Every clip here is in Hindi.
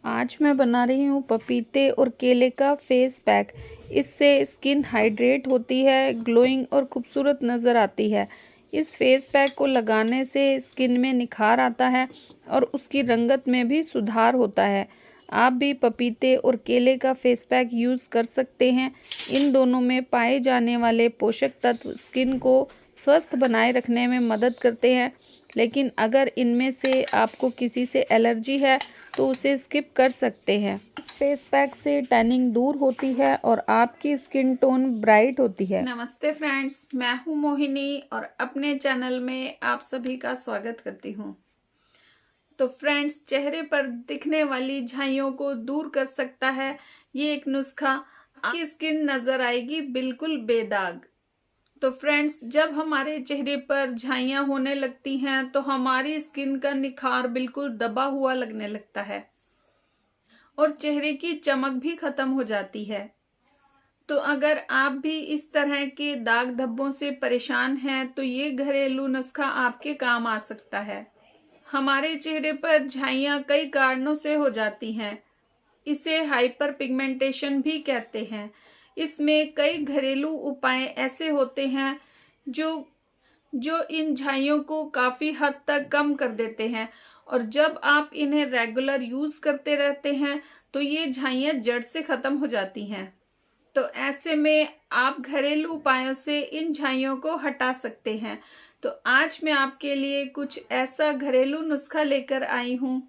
आज मैं बना रही हूँ पपीते और केले का फेस पैक। इससे स्किन हाइड्रेट होती है, ग्लोइंग और खूबसूरत नज़र आती है। इस फेस पैक को लगाने से स्किन में निखार आता है और उसकी रंगत में भी सुधार होता है। आप भी पपीते और केले का फेस पैक यूज़ कर सकते हैं। इन दोनों में पाए जाने वाले पोषक तत्व स्किन को स्वस्थ बनाए रखने में मदद करते हैं। लेकिन अगर इनमें से आपको किसी से एलर्जी है तो उसे स्किप कर सकते हैं। इस फेस पैक से टैनिंग दूर होती है और आपकी स्किन टोन ब्राइट होती है। नमस्ते फ्रेंड्स, मैं हूं मोहिनी और अपने चैनल में आप सभी का स्वागत करती हूं। तो फ्रेंड्स, चेहरे पर दिखने वाली झाइयों को दूर कर सकता है ये एक नुस्खा। आपकी स्किन नजर आएगी बिल्कुल बेदाग। तो फ्रेंड्स, जब हमारे चेहरे पर झाइयाँ होने लगती हैं तो हमारी स्किन का निखार बिल्कुल दबा हुआ लगने लगता है और चेहरे की चमक भी खत्म हो जाती है। तो अगर आप भी इस तरह के दाग धब्बों से परेशान हैं तो ये घरेलू नुस्खा आपके काम आ सकता है। हमारे चेहरे पर झाइयाँ कई कारणों से हो जाती हैं। इसे हाइपर पिगमेंटेशन भी कहते हैं। इसमें कई घरेलू उपाय ऐसे होते हैं जो जो इन झाइयों को काफी हद तक कम कर देते हैं और जब आप इन्हें रेगुलर यूज करते रहते हैं तो ये झाइयाँ जड़ से खत्म हो जाती हैं। तो ऐसे में आप घरेलू उपायों से इन झाइयों को हटा सकते हैं। तो आज मैं आपके लिए कुछ ऐसा घरेलू नुस्खा लेकर आई हूँ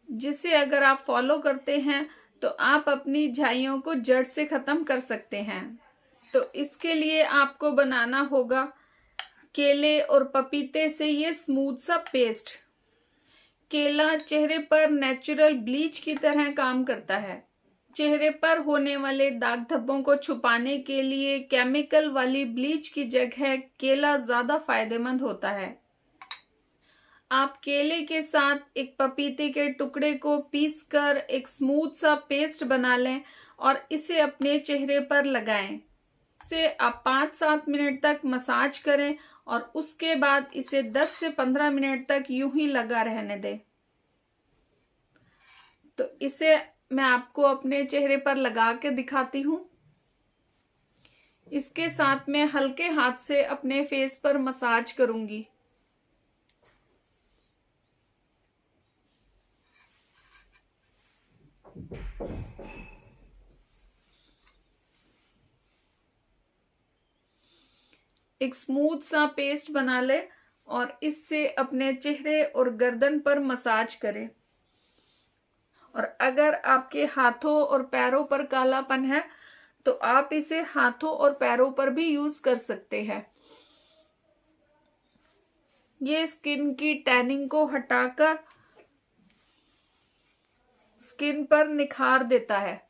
जिसे अगर आप फॉलो करते हैं तो आप अपनी झाइयों को जड़ से खत्म कर सकते हैं। तो इसके लिए आपको बनाना होगा केले और पपीते से ये स्मूथ सा पेस्ट। केला चेहरे पर नेचुरल ब्लीच की तरह काम करता है। चेहरे पर होने वाले दाग धब्बों को छुपाने के लिए केमिकल वाली ब्लीच की जगह केला ज्यादा फायदेमंद होता है। आप केले के साथ एक पपीते के टुकड़े को पीसकर एक स्मूथ सा पेस्ट बना लें और इसे अपने चेहरे पर लगाएं। इसे आप 5-7 मिनट तक मसाज करें और उसके बाद इसे 10 से 15 मिनट तक यूं ही लगा रहने दें। तो इसे मैं आपको अपने चेहरे पर लगा के दिखाती हूँ। इसके साथ मैं हल्के हाथ से अपने फेस पर मसाज करूंगी। एक स्मूथ सा पेस्ट बना ले और इससे अपने चेहरे और गर्दन पर मसाज करें। और अगर आपके हाथों और पैरों पर कालापन है तो आप इसे हाथों और पैरों पर भी यूज कर सकते हैं। ये स्किन की टैनिंग को हटाकर स्किन पर निखार देता है।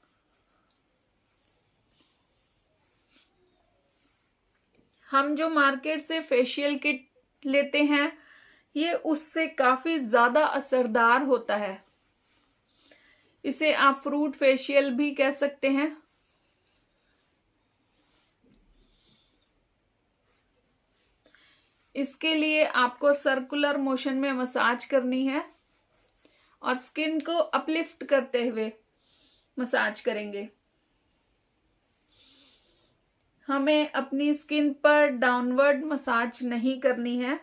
हम जो मार्केट से फेशियल किट लेते हैं ये उससे काफी ज्यादा असरदार होता है। इसे आप फ्रूट फेशियल भी कह सकते हैं। इसके लिए आपको सर्कुलर मोशन में मसाज करनी है और स्किन को अपलिफ्ट करते हुए मसाज करेंगे। हमें अपनी स्किन पर डाउनवर्ड मसाज नहीं करनी है।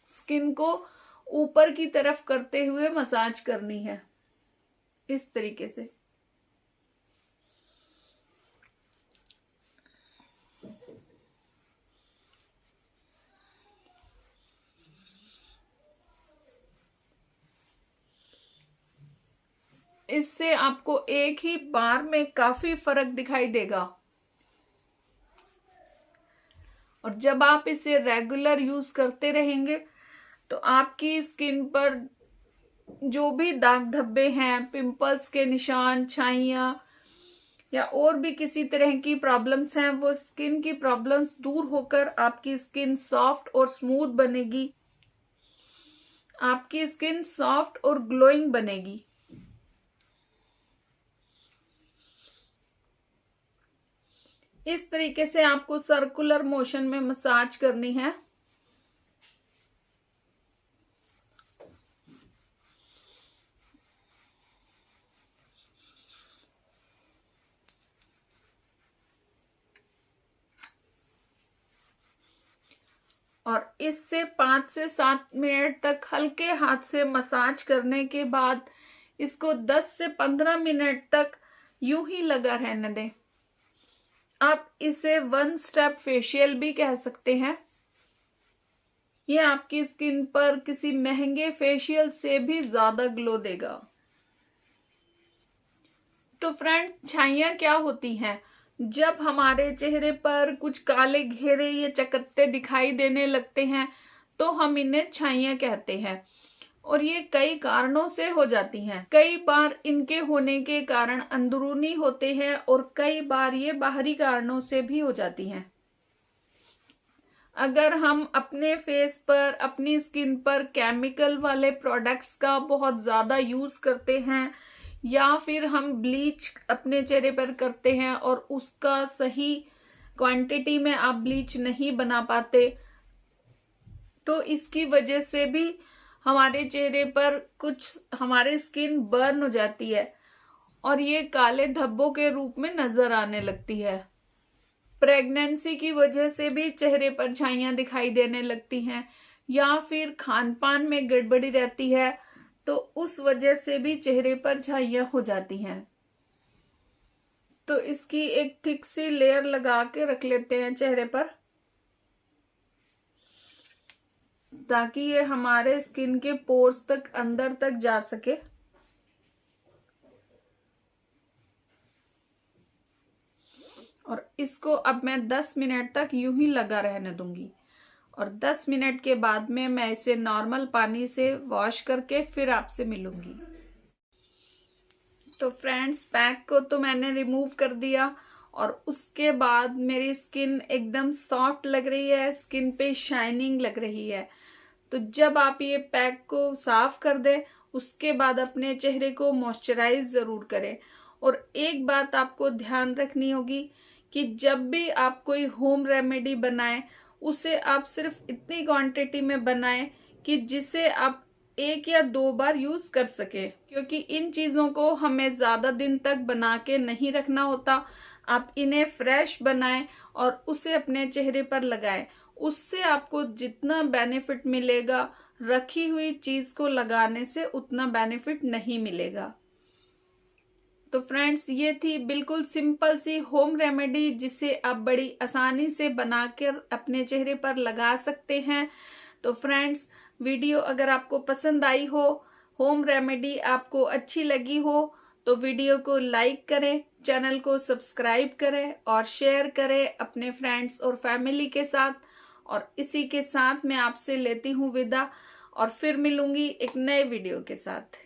स्किन को ऊपर की तरफ करते हुए मसाज करनी है, इस तरीके से। इससे आपको एक ही बार में काफी फर्क दिखाई देगा और जब आप इसे रेगुलर यूज करते रहेंगे तो आपकी स्किन पर जो भी दाग धब्बे हैं, पिंपल्स के निशान, छाइयाँ या और भी किसी तरह की प्रॉब्लम्स हैं, वो स्किन की प्रॉब्लम्स दूर होकर आपकी स्किन सॉफ्ट और स्मूथ बनेगी। आपकी स्किन सॉफ्ट और ग्लोइंग बनेगी। इस तरीके से आपको सर्कुलर मोशन में मसाज करनी है। और इससे 5 से 7 मिनट तक हल्के हाथ से मसाज करने के बाद इसको 10 से 15 मिनट तक यूं ही लगा रहने दें। आप इसे 1 स्टेप फेशियल भी कह सकते हैं। ये आपकी स्किन पर किसी महंगे फेशियल से भी ज्यादा ग्लो देगा। तो फ्रेंड्स, छाइयाँ क्या होती हैं? जब हमारे चेहरे पर कुछ काले घेरे या चकत्ते दिखाई देने लगते हैं तो हम इन्हें छाइयाँ कहते हैं, और ये कई कारणों से हो जाती हैं। कई बार इनके होने के कारण अंदरूनी होते हैं और कई बार ये बाहरी कारणों से भी हो जाती हैं। अगर हम अपने फेस पर, अपनी स्किन पर केमिकल वाले प्रोडक्ट्स का बहुत ज़्यादा यूज़ करते हैं या फिर हम ब्लीच अपने चेहरे पर करते हैं और उसका सही क्वांटिटी में आप ब्लीच नहीं बना पाते, तो इसकी वजह से भी हमारे चेहरे पर कुछ हमारे स्किन बर्न हो जाती है और ये काले धब्बों के रूप में नजर आने लगती है। प्रेगनेंसी की वजह से भी चेहरे पर छाइयाँ दिखाई देने लगती हैं, या फिर खान पान में गड़बड़ी रहती है तो उस वजह से भी चेहरे पर छाइयाँ हो जाती हैं। तो इसकी एक थिक सी लेयर लगा के रख लेते हैं चेहरे पर, ताकि ये हमारे स्किन के पोर्स तक, अंदर तक जा सके। और इसको अब मैं 10 मिनट तक यूं ही लगा रहने दूंगी, और 10 मिनट के बाद में मैं इसे नॉर्मल पानी से वॉश करके फिर आपसे मिलूंगी। तो फ्रेंड्स, पैक को तो मैंने रिमूव कर दिया और उसके बाद मेरी स्किन एकदम सॉफ्ट लग रही है, स्किन पे शाइनिंग लग रही है। तो जब आप ये पैक को साफ कर दें उसके बाद अपने चेहरे को मॉइस्चराइज जरूर करें। और एक बात आपको ध्यान रखनी होगी कि जब भी आप कोई होम रेमेडी बनाएं उसे आप सिर्फ इतनी क्वांटिटी में बनाएं कि जिसे आप 1 या 2 बार यूज कर सके, क्योंकि इन चीजों को हमें ज्यादा दिन तक बना के नहीं रखना होता। आप इन्हें फ्रेश बनाएं और उसे अपने चेहरे पर लगाएं। उससे आपको जितना बेनिफिट मिलेगा रखी हुई चीज को लगाने से उतना बेनिफिट नहीं मिलेगा। तो फ्रेंड्स, ये थी बिल्कुल सिंपल सी होम रेमेडी जिसे आप बड़ी आसानी से बनाकर अपने चेहरे पर लगा सकते हैं। तो फ्रेंड्स, वीडियो अगर आपको पसंद आई हो, होम रेमेडी आपको अच्छी लगी हो, तो वीडियो को लाइक करें, चैनल को सब्सक्राइब करें और शेयर करें अपने फ्रेंड्स और फैमिली के साथ। और इसी के साथ मैं आपसे लेती हूँ विदा और फिर मिलूंगी एक नए वीडियो के साथ।